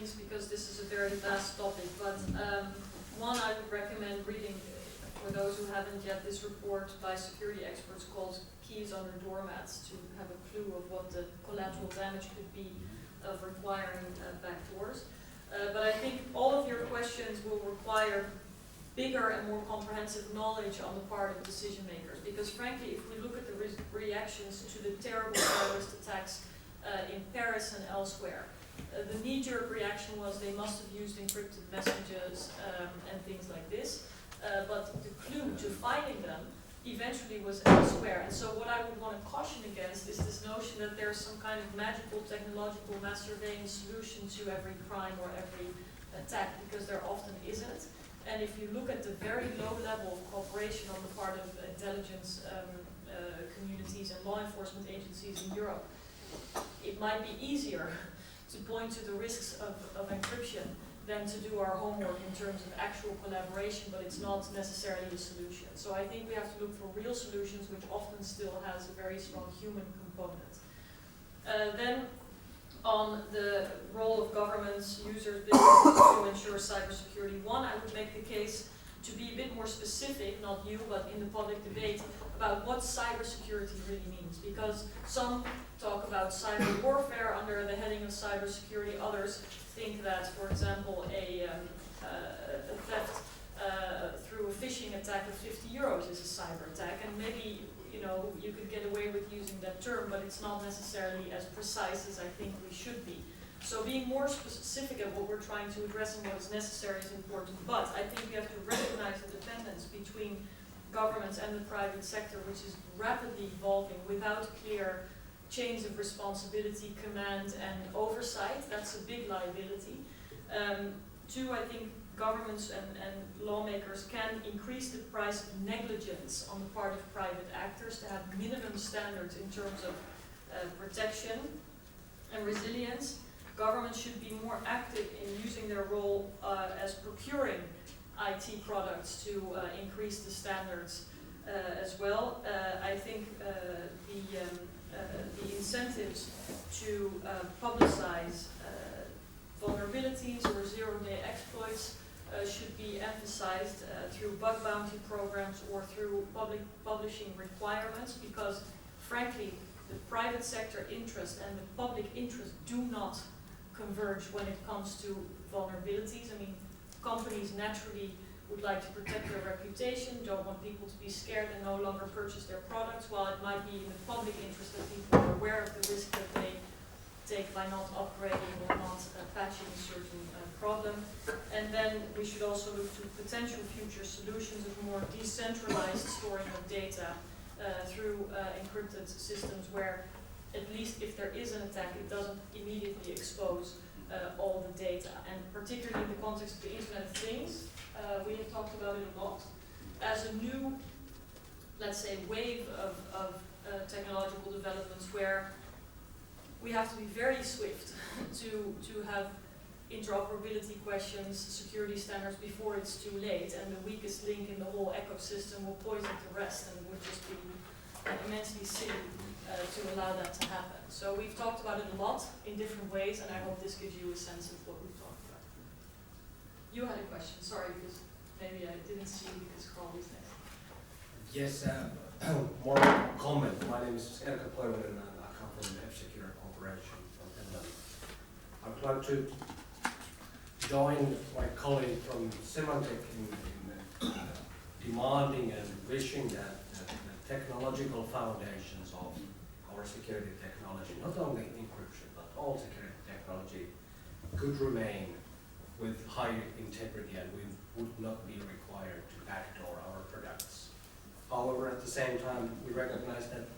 things because this is a very vast topic, but one I would recommend reading for those who haven't yet, this report by security experts called Keys Under Doormats, to have a clue of what the collateral damage could be of requiring backdoors. But I think all of your questions will require bigger and more comprehensive knowledge on the part of decision makers, because frankly, if we look at the reactions to the terrible terrorist attacks in Paris and elsewhere, the knee-jerk reaction was they must have used encrypted messages and things like this, but the clue to finding them eventually was elsewhere. And so what I would want to caution against is this notion that there's some kind of magical technological mass surveillance solution to every crime or every attack, because there often isn't. And if you look at the very low level of cooperation on the part of intelligence communities and law enforcement agencies in Europe, it might be easier to point to the risks of encryption than to do our homework in terms of actual collaboration, but it's not necessarily a solution. So I think we have to look for real solutions, which often still has a very strong human component. Then on the role of governments, users, businesses to ensure cybersecurity. One, I would make the case to be a bit more specific, not you, but in the public debate, about what cybersecurity really means. Because some talk about cyber warfare under the heading of cybersecurity. Others think that, for example, a theft through a phishing attack of 50 euros is a cyber attack. And maybe you could get away with using that term, but it's not necessarily as precise as I think we should be. So being more specific at what we're trying to address and what is necessary is important, but I think we have to recognize the dependence between governments and the private sector, which is rapidly evolving without clear chains of responsibility, command, and oversight. That's a big liability. Two, I think governments and lawmakers can increase the price of negligence on the part of private actors to have minimum standards in terms of protection and resilience. Governments should be more active in using their role as procuring IT products to increase the standards as well. I think the incentives to publicize vulnerabilities or zero-day exploits should be emphasized through bug bounty programs or through public publishing requirements, because frankly the private sector interest and the public interest do not converge when it comes to vulnerabilities. I mean, companies naturally would like to protect their reputation, don't want people to be scared and no longer purchase their products, while it might be in the public interest that people are aware of the risk that they take by not upgrading or not patching a certain problem. And then we should also look to potential future solutions of more decentralized storing of data through encrypted systems where, at least if there is an attack, it doesn't immediately expose all the data. And particularly in the context of the Internet of Things, we have talked about it a lot, as a new, let's say, wave of technological developments where we have to be very swift to have interoperability questions, security standards before it's too late, and the weakest link in the whole ecosystem will poison the rest, and it would just be immensely silly to allow that to happen. So we've talked about it a lot in different ways, and I hope this gives you a sense of what we've talked about. You had a question, sorry, because maybe I didn't see you because Carl was next. Yes, more comment. My name is Erkka Toivonen and I come from the F-Secure Corporation from Finland. I would like to join my colleague from Symantec in demanding and wishing that the technological foundations of our security technology, not only encryption but all security technology, could remain with high integrity, and we would not be required to backdoor our products. However, at the same time, we recognize that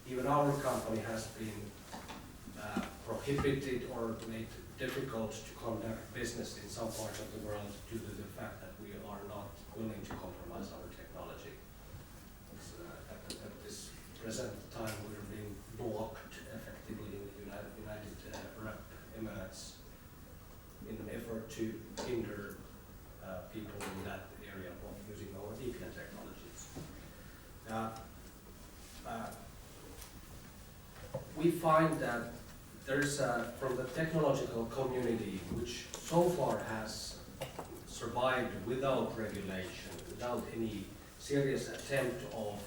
even our company has been prohibited or made difficult to conduct business in some parts of the world due to the fact that we are not willing to compromise our technology. At this present time, we're being blocked effectively in the United Arab Emirates in an effort to hinder people in that area from using our VPN technologies. We find that there's from the technological community, which so far has survived without regulation, without any serious attempt of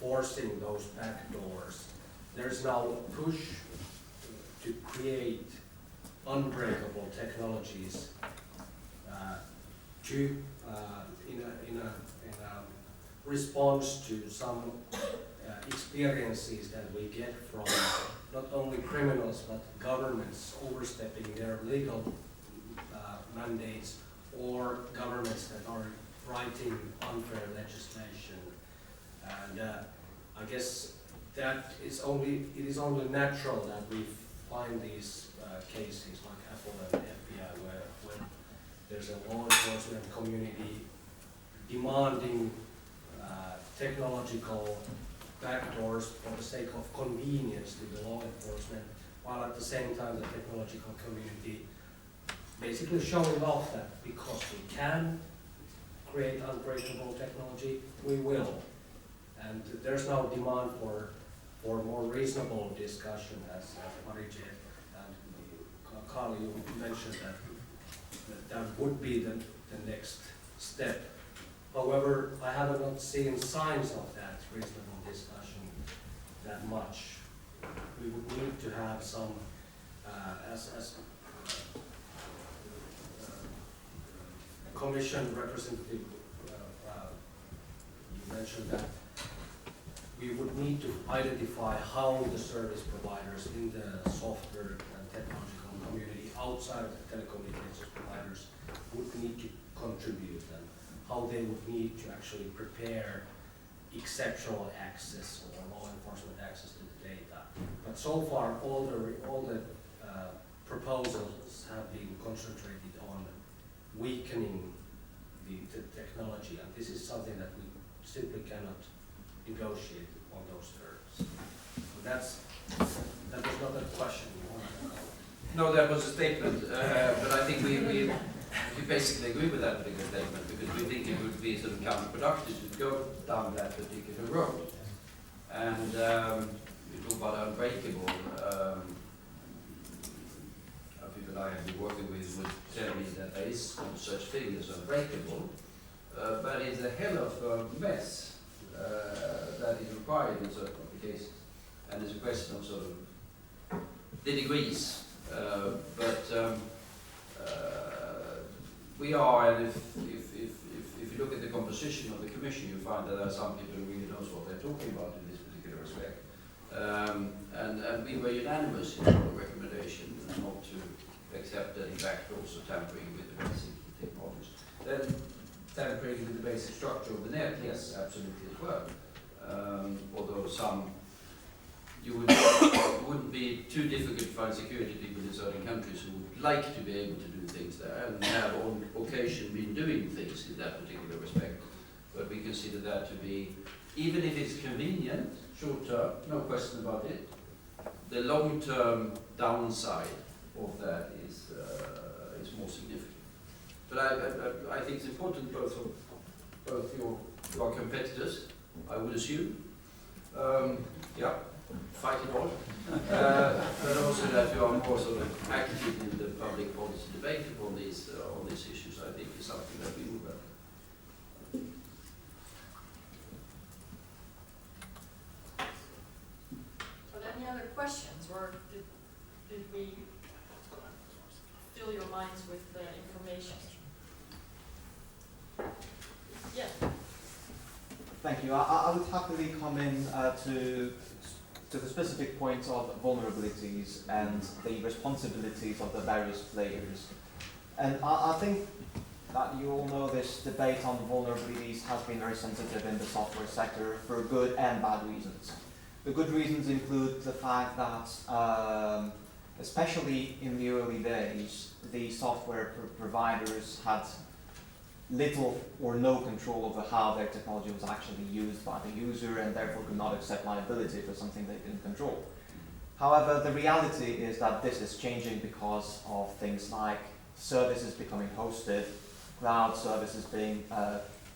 forcing those backdoors. There's now a push to create unbreakable technologies in a response to some experiences that we get from not only criminals but governments overstepping their legal mandates, or governments that are writing unfair legislation. And I guess that it is only natural that we find these cases like Apple and FBI where there's a law enforcement community demanding technological backdoors for the sake of convenience to the law enforcement, while at the same time the technological community basically showing off that because we can create unbreakable technology, we will. And there's now demand for more reasonable discussion, as Marietje and Carl, you mentioned that would be the next step. However, I have not seen signs of that reasonable discussion that much. We would need to have some, as Commission representative, you mentioned that we would need to identify how the service providers in the software and technological community outside of the telecommunications providers would need to contribute, and how they would need to actually prepare exceptional access or law enforcement access to the data. But so far, all the proposals have been concentrated on weakening the technology, and this is something that we simply cannot negotiate on those terms. So that was not a question you wanted to know. No, that was a statement, but I think we basically agree with that particular statement, because we think it would be sort of counterproductive to go down that particular road. And we talk about unbreakable. People I have been working with would tell me that there is no such thing as unbreakable, but it's a hell of a mess that is required in certain applications, and it's a question of sort of the degrees. We are, and if you look at the composition of the commission, you find that there are some people who really knows what they're talking about in this particular respect. And we were unanimous in our recommendation not to accept any backdoors or tampering with the basic technologies. Then tampering with the basic structure of the net, yes, absolutely as well. Although it wouldn't be too difficult to find security people in certain countries who would like to be able to do things there and have on occasion been doing things in that particular respect. But we consider that to be, even if it's convenient, short term, no question about it, the long term downside of that is more significant. But I think it's important both your competitors, I would assume, fight it on, but also that you are more sort of active in the public policy debate on these issues, I think is something that we would welcome. So any other questions, or did we fill your minds with information? Yeah. Thank you. I would happily come in to the specific points of vulnerabilities and the responsibilities of the various players. And I think that you all know this debate on vulnerabilities has been very sensitive in the software sector for good and bad reasons. The good reasons include the fact that, especially in the early days, the software providers had little or no control over how their technology was actually used by the user, and therefore could not accept liability for something they didn't control. However, the reality is that this is changing because of things like services becoming hosted, cloud services being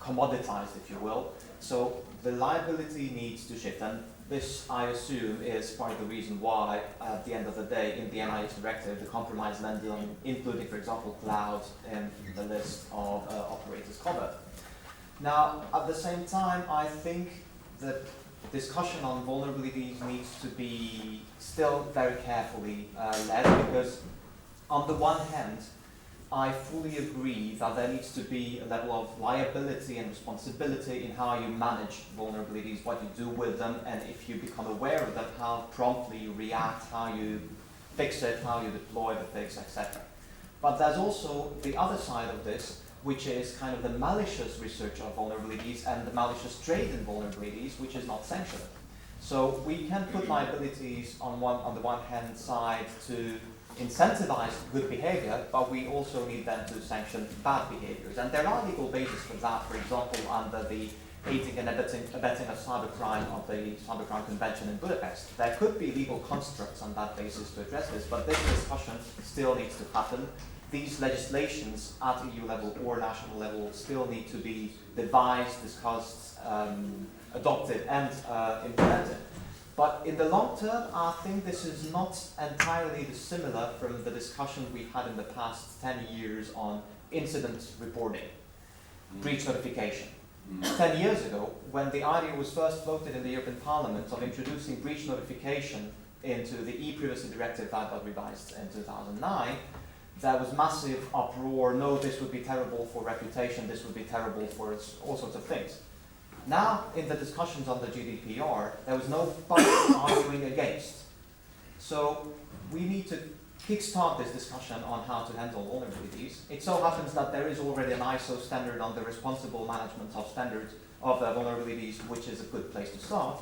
commoditized, if you will. So the liability needs to shift, and this, I assume, is part of the reason why, at the end of the day, in the NIH directive, the compromise landed on including, for example, cloud in the list of operators covered. Now, at the same time, I think that discussion on vulnerabilities needs to be still very carefully led, because on the one hand, I fully agree that there needs to be a level of liability and responsibility in how you manage vulnerabilities, what you do with them, and if you become aware of them, how promptly you react, how you fix it, how you deploy the fix, etc. But there's also the other side of this, which is kind of the malicious research of vulnerabilities and the malicious trade in vulnerabilities, which is not sanctioned. So we can put liabilities on the one hand side to incentivize good behavior, but we also need them to sanction bad behaviors. And there are legal bases for that, for example, under the aiding and abetting of cybercrime of the Cybercrime Convention in Budapest. There could be legal constructs on that basis to address this, but this discussion still needs to happen. These legislations at EU level or national level still need to be devised, discussed, adopted, and implemented. But in the long term, I think this is not entirely dissimilar from the discussion we've had in the past 10 years on incident reporting, breach notification. 10 years ago, when the idea was first voted in the European Parliament of introducing breach notification into the e-privacy directive that got revised in 2009, there was massive uproar. No, this would be terrible for reputation, this would be terrible for all sorts of things. Now, in the discussions on the GDPR, there was nobody arguing against. So we need to kickstart this discussion on how to handle vulnerabilities. It so happens that there is already an ISO standard on the responsible management of standards of vulnerabilities, which is a good place to start.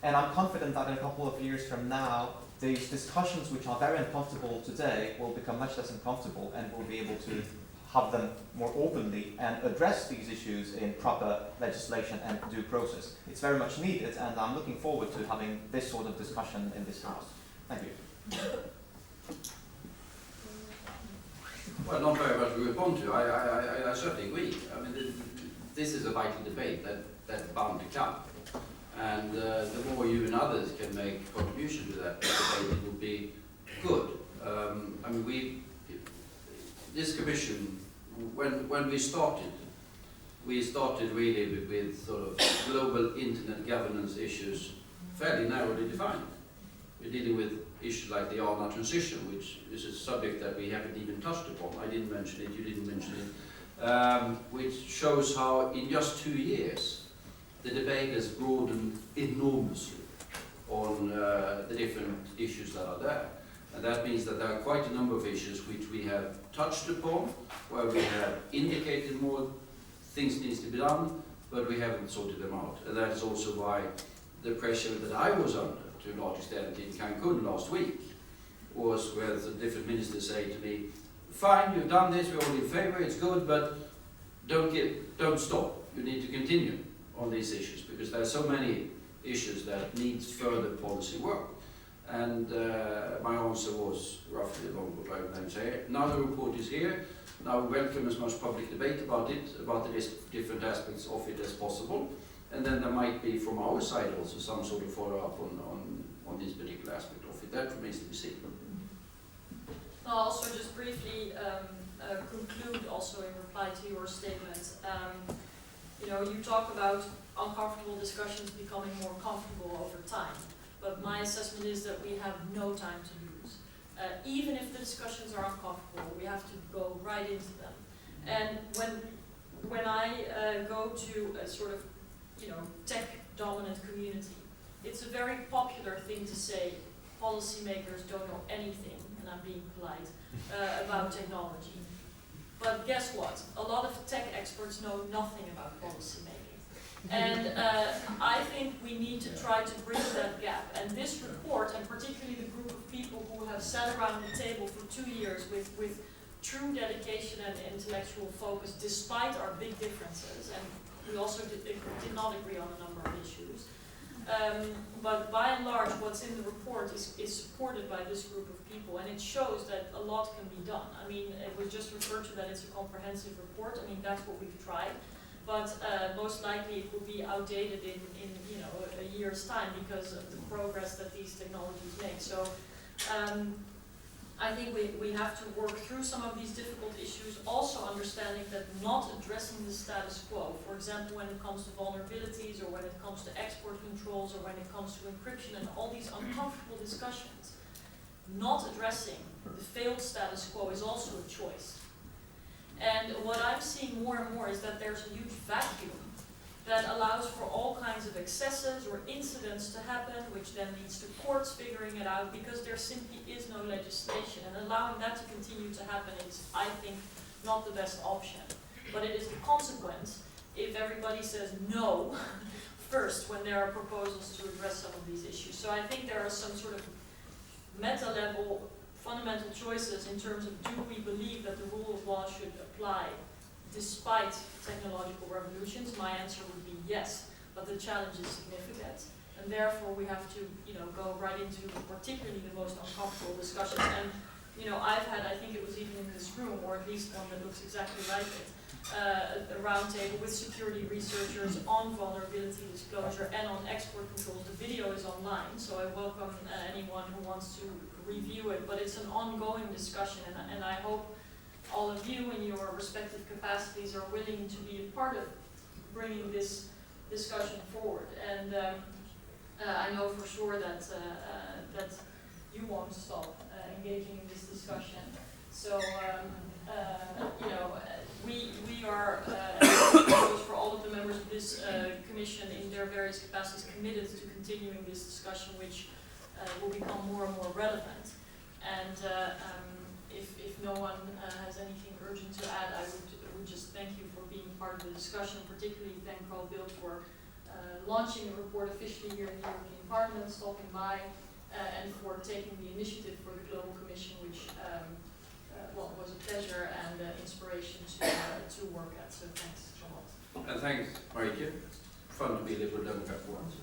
And I'm confident that in a couple of years from now, these discussions, which are very uncomfortable today, will become much less uncomfortable, and we'll be able to have them more openly and address these issues in proper legislation and due process. It's very much needed, and I'm looking forward to having this sort of discussion in this House. Thank you. Well, not very much to respond to. I certainly agree. I mean, this is a vital debate that's bound to come. And the more you and others can make contribution to that debate, it will be good. I mean, this commission, when we started really with sort of global internet governance issues fairly narrowly defined. We're dealing with issues like the ARNA transition, which is a subject that we haven't even touched upon. I didn't mention it, you didn't mention it, which shows how in just 2 years the debate has broadened enormously on the different issues that are there. And that means that there are quite a number of issues which we have touched upon, where we have indicated more things needs to be done, but we haven't sorted them out. And that is also why the pressure that I was under, to a large extent, in Cancun last week, was where the different ministers say to me, fine, you've done this, we're all in favor, it's good, but don't stop. You need to continue on these issues, because there are so many issues that needs further policy work. And my answer was roughly along what I would say. Now the report is here. Now we welcome as much public debate about it, about the different aspects of it as possible. And then there might be from our side also some sort of follow-up on this particular aspect of it. That remains to be seen. I'll also just briefly conclude also in reply to your statement. You talk about uncomfortable discussions becoming more comfortable over time. But my assessment is that we have no time to lose. Even if the discussions are uncomfortable, we have to go right into them. And when I go to a sort of, tech-dominant community, it's a very popular thing to say policymakers don't know anything, and I'm being polite, about technology. But guess what? A lot of tech experts know nothing about policymaking. And I think we need to try to bridge that gap. And this report, and particularly the group of people who have sat around the table for 2 years with true dedication and intellectual focus, despite our big differences, and we also did not agree on a number of issues. But by and large, what's in the report is supported by this group of people, and it shows that a lot can be done. I mean, it was just referred to that it's a comprehensive report. I mean, that's what we've tried. but most likely it will be outdated in you know, a year's time because of the progress that these technologies make. So I think we have to work through some of these difficult issues, also understanding that not addressing the status quo, for example, when it comes to vulnerabilities or when it comes to export controls or when it comes to encryption and all these uncomfortable discussions, not addressing the failed status quo is also a choice. And what I'm seeing more and more is that there's a huge vacuum that allows for all kinds of excesses or incidents to happen, which then leads to courts figuring it out because there simply is no legislation. And allowing that to continue to happen is, I think, not the best option. But it is the consequence if everybody says no first when there are proposals to address some of these issues. So I think there are some sort of meta-level fundamental choices in terms of, do we believe that the rule of law should apply despite technological revolutions? My answer would be yes, but the challenge is significant, and therefore we have to, you know, go right into particularly the most uncomfortable discussions. And you know, I've had, I think it was even in this room, or at least one that looks exactly like it, a roundtable with security researchers on vulnerability disclosure and on export controls. The video is online, so I welcome anyone who wants to review it, but it's an ongoing discussion, and I hope all of you in your respective capacities are willing to be a part of bringing this discussion forward. And I know for sure that that you won't stop engaging in this discussion. So you know, we are, goes for all of the members of this commission in their various capacities, committed to continuing this discussion, which will become more and more relevant. And if no one has anything urgent to add, I would just thank you for being part of the discussion, particularly thank Bildt for launching the report officially here in the European Parliament, stopping by, and for taking the initiative for the Global Commission, which well, was a pleasure and inspiration to work at. So thanks a lot. And thanks, Marietje. Fun to be a Liberal Democrat for once.